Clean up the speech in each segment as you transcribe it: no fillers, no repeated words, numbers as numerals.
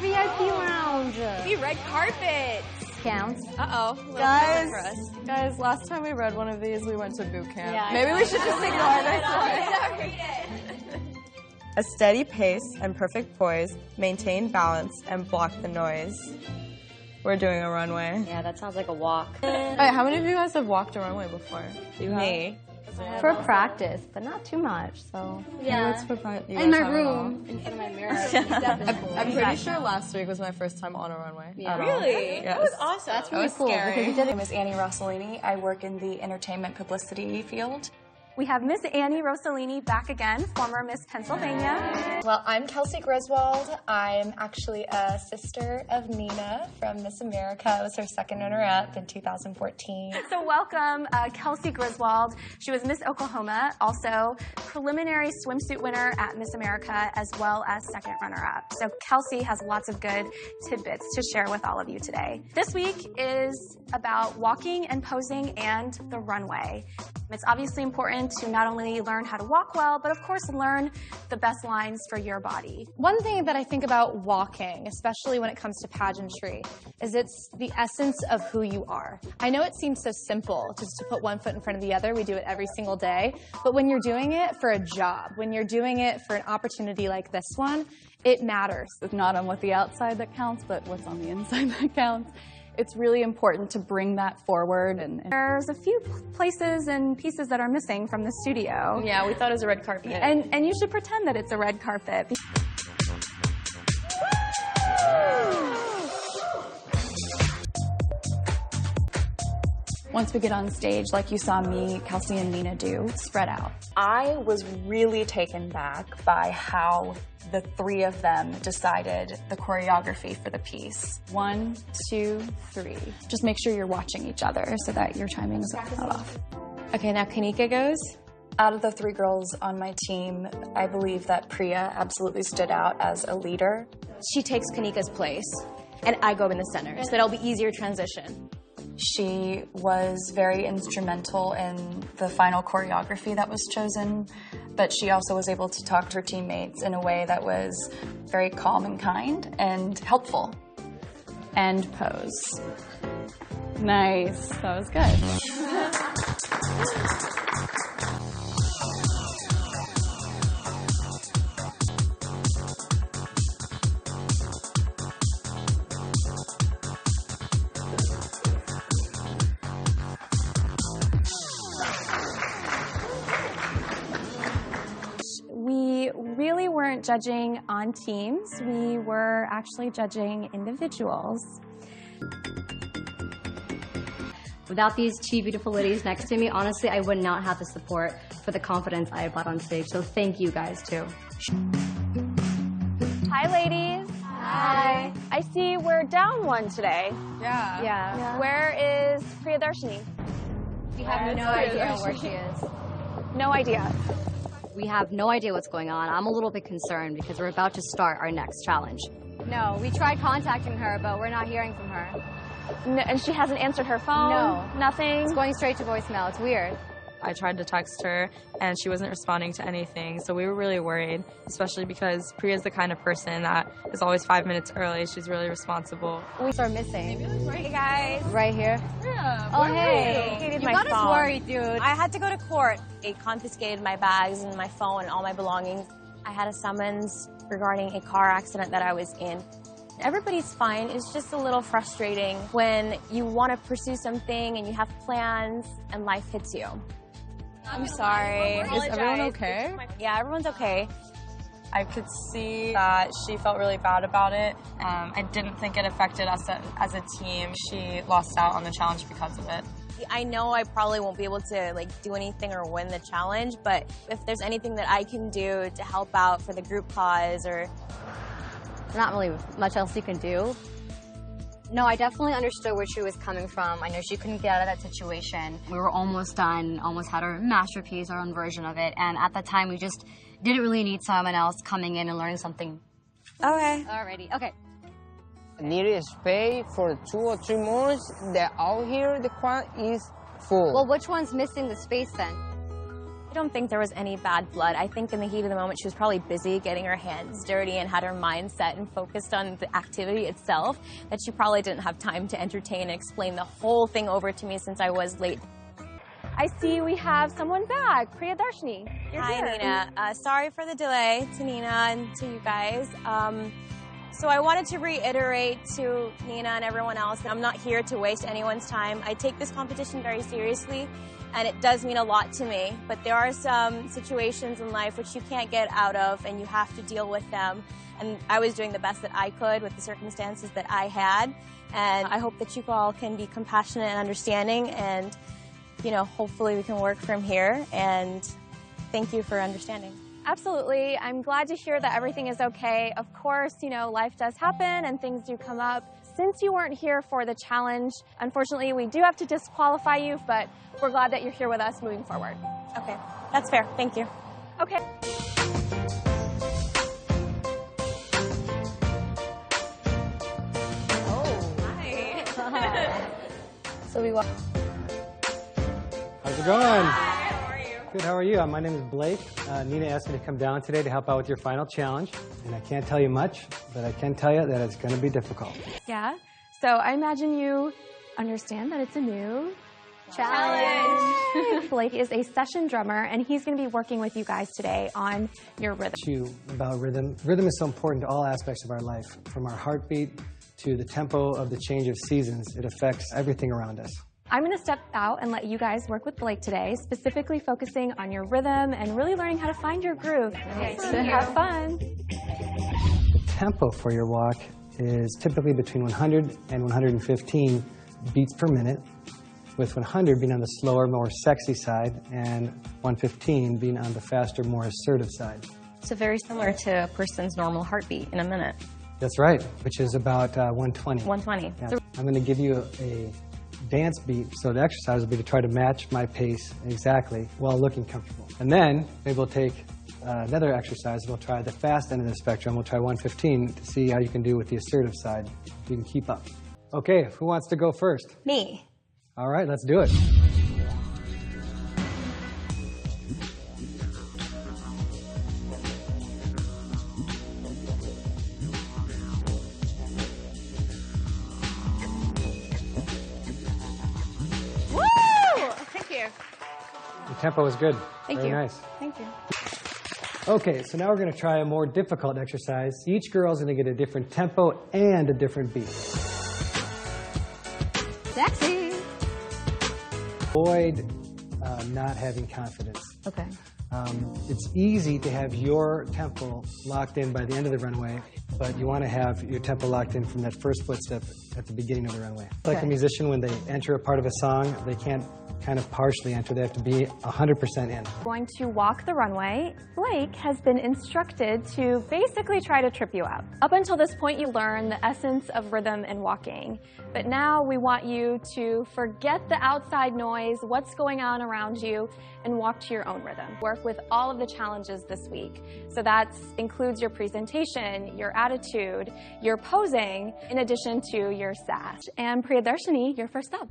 VIP lounge. See, red carpet. Counts. Uh-oh. Guys, last time we read one of these, we went to boot camp. Yeah, Maybe we should just ignore this one. A steady pace and perfect poise, maintain balance, and block the noise. We're doing a runway. Yeah, that sounds like a walk. All right, how many of you guys have walked a runway before? Me. For practice, but not too much, so. Yeah. It's for fun. In my room, in front of my mirror. I'm pretty sure last week was my first time on a runway. Yeah. Really? Yes. That was awesome. That's really cool. Because you did My it. name is Annie Rossellini. I work in the entertainment publicity field. We have Miss Annie Rossellini back again, former Miss Pennsylvania. Well, I'm Kelsey Griswold. I'm actually a sister of Nina from Miss America. I was her second runner-up in 2014. So welcome, Kelsey Griswold. She was Miss Oklahoma, also preliminary swimsuit winner at Miss America, as well as second runner-up. So Kelsey has lots of good tidbits to share with all of you today. This week is about walking and posing and the runway. It's obviously important to not only learn how to walk well, but of course learn the best lines for your body. One thing that I think about walking, especially when it comes to pageantry, is it's the essence of who you are. I know it seems so simple just to put one foot in front of the other. We do it every single day. But when you're doing it for a job, when you're doing it for an opportunity like this one, it matters. It's not on what the outside that counts, but what's on the inside that counts. It's really important to bring that forward. And There's a few places and pieces that are missing from the studio. Yeah, we thought it was a red carpet. And you should pretend that it's a red carpet. once we get on stage, like you saw me, Kelsey, and Nina do, spread out. I was really taken back by how the three of them decided the choreography for the piece. 1, 2, 3. Just make sure you're watching each other so that your timing's not off. Okay, now Kanika goes. Out of the three girls on my team, I believe that Priya absolutely stood out as a leader. She takes Kanika's place, and I go in the center, so that'll be easier transition. She was very instrumental in the final choreography that was chosen, but she also was able to talk to her teammates in a way that was very calm and kind and helpful. And pose. Nice, that was good. We really weren't judging on teams. We were actually judging individuals. Without these two beautiful ladies next to me, honestly, I would not have the support for the confidence I brought on stage. So thank you guys too. Hi, ladies. Hi. I see we're down one today. Yeah. Where is Priyadarshini? We have no idea where she is. No idea. We have no idea what's going on. I'm a little bit concerned because we're about to start our next challenge. No, we tried contacting her, but we're not hearing from her. No, and she hasn't answered her phone? No. Nothing? It's going straight to voicemail. It's weird. I tried to text her, and she wasn't responding to anything, so we were really worried, especially because Priya's the kind of person that is always 5 minutes early. She's really responsible. We are missing. Hey, guys. Right here? Yeah. Oh, hey. You got us worried, dude. I had to go to court. They confiscated my bags and my phone and all my belongings. I had a summons regarding a car accident that I was in. Everybody's fine. It's just a little frustrating when you want to pursue something and you have plans and life hits you. I'm sorry. Is everyone okay? Yeah, everyone's okay. I could see that she felt really bad about it. I didn't think it affected us as a team. She lost out on the challenge because of it. I know I probably won't be able to do anything or win the challenge, but if there's anything that I can do to help out for the group cause or... Not really much else you can do. No, I definitely understood where she was coming from. I know she couldn't get out of that situation. We were almost done, almost had our masterpiece, our own version of it, and at that time we just didn't really need someone else coming in and learning something. Okay. Alrighty, okay. Needed space for 2 or 3 months. They're out here, the crowd is full. Well, which one's missing the space then? I don't think there was any bad blood. I think in the heat of the moment, she was probably busy getting her hands dirty and had her mind set and focused on the activity itself, that she probably didn't have time to entertain and explain the whole thing over to me since I was late. I see we have someone back. Priyadarshini, you're Hi, here. Nina. Sorry for the delay to Nina and to you guys. So I wanted to reiterate to Nina and everyone else that I'm not here to waste anyone's time. I take this competition very seriously, and it does mean a lot to me. But there are some situations in life which you can't get out of, and you have to deal with them. And I was doing the best that I could with the circumstances that I had. And I hope that you all can be compassionate and understanding, and you know, hopefully we can work from here. And thank you for understanding. Absolutely. I'm glad to hear that everything is okay. Of course, you know, life does happen and things do come up. Since you weren't here for the challenge, unfortunately, we do have to disqualify you, but we're glad that you're here with us moving forward. Okay, that's fair. Thank you. Okay. So we walk. How's it going? How are you? Good, how are you? My name is Blake. Nina asked me to come down today to help out with your final challenge. And I can't tell you much, but I can tell you that it's going to be difficult. Yeah. So I imagine you understand that it's a new challenge. Blake is a session drummer, and he's going to be working with you guys today on your rhythm. About rhythm. Rhythm is so important to all aspects of our life, from our heartbeat to the tempo of the change of seasons. It affects everything around us. I'm going to step out and let you guys work with Blake today, specifically focusing on your rhythm and really learning how to find your groove. Have fun. The tempo for your walk is typically between 100 and 115 beats per minute, with 100 being on the slower, more sexy side, and 115 being on the faster, more assertive side. So very similar to a person's normal heartbeat in a minute. That's right, which is about 120. 120. Yeah. I'm going to give you a dance beat, so the exercise will be to try to match my pace exactly while looking comfortable. And then maybe we'll take another exercise. We'll try the fast end of the spectrum. We'll try 115 to see how you can do with the assertive side, if you can keep up. Okay, who wants to go first? Me. All right, let's do it. The tempo is good. Very nice. Thank you. Okay, so now we're going to try a more difficult exercise. Each girl is going to get a different tempo and a different beat. Sexy. Avoid not having confidence. Okay. It's easy to have your tempo locked in by the end of the runway, but you want to have your tempo locked in from that first footstep at the beginning of the runway. Okay. Like a musician, when they enter a part of a song, they can't kind of partially enter. They have to be 100% in. Going to walk the runway. Blake has been instructed to basically try to trip you up. Up until this point, you learn the essence of rhythm and walking. But now we want you to forget the outside noise, what's going on around you, and walk to your own rhythm. Work with all of the challenges this week. So that includes your presentation, your attitude, your posing, in addition to your sass. And Priyadarshini, you're first up.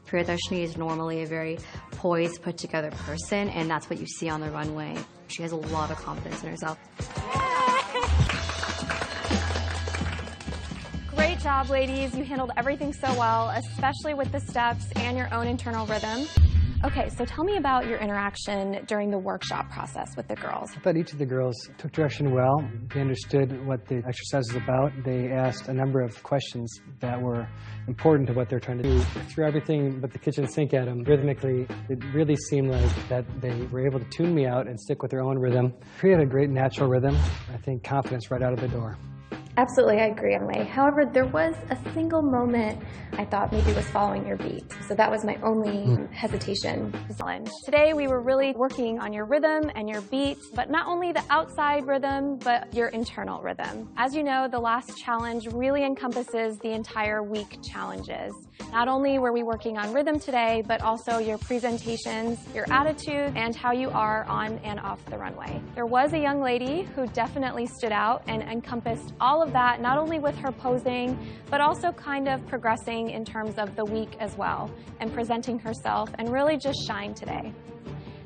Priyadarshini is normally a very poised, put-together person, and that's what you see on the runway. She has a lot of confidence in herself. Great job, ladies. You handled everything so well, especially with the steps and your own internal rhythm. Okay, so tell me about your interaction during the workshop process with the girls. I thought each of the girls took direction well. They understood what the exercise was about. They asked a number of questions that were important to what they're trying to do. Threw everything but the kitchen sink at them. Rhythmically, it really seemed like that they were able to tune me out and stick with their own rhythm. Create a great natural rhythm. I think confidence right out of the door. Absolutely, I agree, Runway. However, there was a single moment I thought maybe was following your beat. So that was my only hesitation. Today, we were really working on your rhythm and your beat, but not only the outside rhythm, but your internal rhythm. As you know, the last challenge really encompasses the entire week challenges. Not only were we working on rhythm today, but also your presentations, your attitude, and how you are on and off the runway. There was a young lady who definitely stood out and encompassed all of that not only with her posing, but also kind of progressing in terms of the week as well, and presenting herself and really just shine today.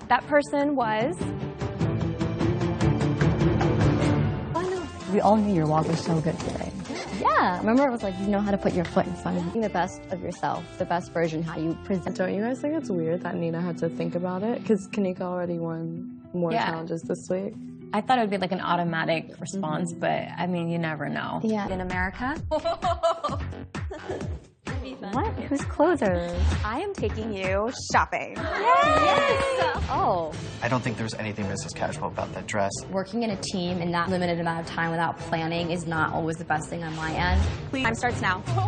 That person was... We all knew your walk was so good today. Yeah, remember it was like, you know how to put your foot in front of you. Being the best of yourself, the best version, how you present. Don't you guys think it's weird that Nina had to think about it? Because Kanika already won more challenges this week. I thought it would be like an automatic response, but I mean, you never know. Yeah. In America. What? Who's closers? I am taking you shopping. Yes! Oh. I don't think there's anything Mrs. Casual about that dress. Working in a team in that limited amount of time without planning is not always the best thing on my end. Time starts now.